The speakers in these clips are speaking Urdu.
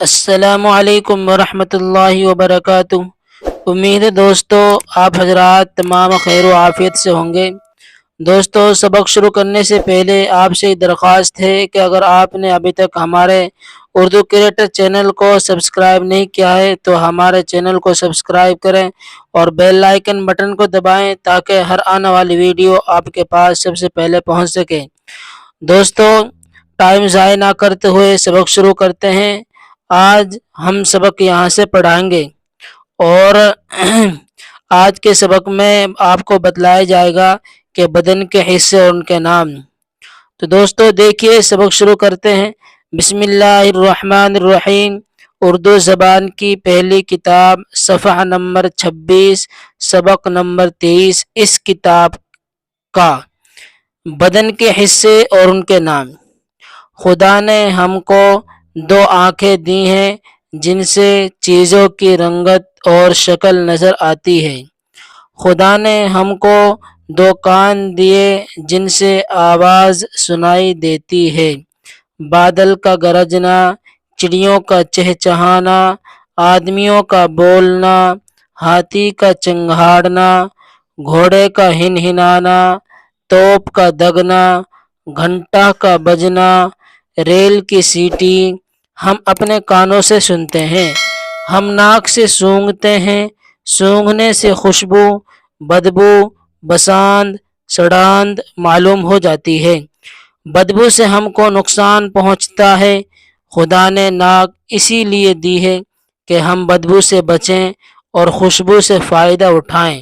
السلام علیکم ورحمۃ اللہ وبرکاتہ۔ امید ہے دوستو آپ حضرات تمام خیر و عافیت سے ہوں گے۔ دوستو سبق شروع کرنے سے پہلے آپ سے درخواست ہے کہ اگر آپ نے ابھی تک ہمارے اردو کریٹر چینل کو سبسکرائب نہیں کیا ہے تو ہمارے چینل کو سبسکرائب کریں اور بیل آئیکن بٹن کو دبائیں تاکہ ہر آنے والی ویڈیو آپ کے پاس سب سے پہلے پہنچ سکے۔ دوستو ٹائم ضائع نہ کرتے ہوئے سبق شروع کرتے ہیں۔ آج ہم سبق یہاں سے پڑھائیں گے اور آج کے سبق میں آپ کو بتلایا جائے گا کہ بدن کے حصے اور ان کے نام۔ تو دوستو دیکھیے سبق شروع کرتے ہیں۔ بسم اللہ الرحمن الرحیم۔ اردو زبان کی پہلی کتاب صفحہ نمبر 26 سبق نمبر 23 اس کتاب کا بدن کے حصے اور ان کے نام۔ خدا نے ہم کو دو آنکھیں دی ہیں جن سے چیزوں کی رنگت اور شکل نظر آتی ہے۔ خدا نے ہم کو دو کان دیے جن سے آواز سنائی دیتی ہے۔ بادل کا گرجنا، چڑیوں کا چہچہانا، آدمیوں کا بولنا، ہاتھی کا چنگھاڑنا، گھوڑے کا ہنہنانا، توپ کا دگنا، گھنٹہ کا بجنا، ریل کی سیٹی ہم اپنے کانوں سے سنتے ہیں۔ ہم ناک سے سونگھتے ہیں، سونگھنے سے خوشبو، بدبو، بساند، سڑاند معلوم ہو جاتی ہے۔ بدبو سے ہم کو نقصان پہنچتا ہے۔ خدا نے ناک اسی لیے دی ہے کہ ہم بدبو سے بچیں اور خوشبو سے فائدہ اٹھائیں۔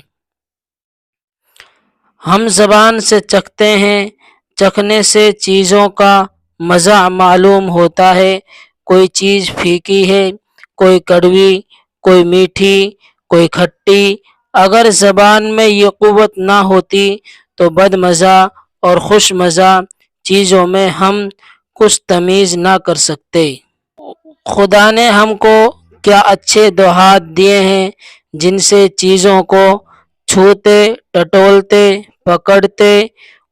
ہم زبان سے چکھتے ہیں، چکھنے سے چیزوں کا مزہ معلوم ہوتا ہے۔ کوئی چیز پھیکی ہے، کوئی کڑوی، کوئی میٹھی، کوئی کھٹی۔ اگر زبان میں یہ قوت نہ ہوتی تو بد مزہ اور خوش مزہ چیزوں میں ہم کچھ تمیز نہ کر سکتے۔ خدا نے ہم کو کیا اچھے دو ہاتھ دیے ہیں جن سے چیزوں کو چھوتے، ٹٹولتے، پکڑتے،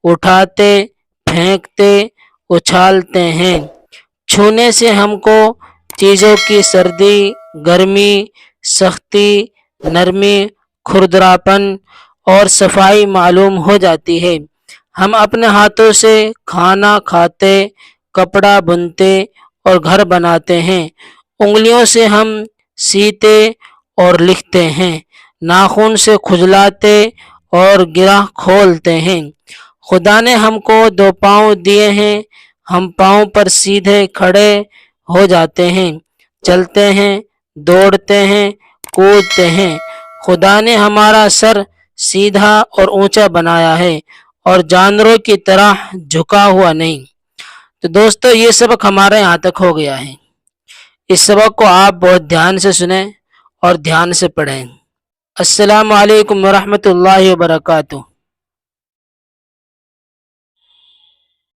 اٹھاتے، پھینکتے، اچھالتے ہیں۔ چھونے سے ہم کو چیزوں کی سردی، گرمی، سختی، نرمی، کھردراپن اور صفائی معلوم ہو جاتی ہے۔ ہم اپنے ہاتھوں سے کھانا کھاتے، کپڑا بنتے اور گھر بناتے ہیں۔ انگلیوں سے ہم سیتے اور لکھتے ہیں، ناخن سے کھجلاتے اور گرہ کھولتے ہیں۔ خدا نے ہم کو دو پاؤں دیے ہیں، ہم پاؤں پر سیدھے کھڑے ہو جاتے ہیں، چلتے ہیں، دوڑتے ہیں، کودتے ہیں۔ خدا نے ہمارا سر سیدھا اور اونچا بنایا ہے اور جانوروں کی طرح جھکا ہوا نہیں۔ تو دوستو یہ سبق ہمارے یہاں تک ہو گیا ہے۔ اس سبق کو آپ بہت دھیان سے سنیں اور دھیان سے پڑھیں۔ السلام علیکم ورحمۃ اللہ وبرکاتہ۔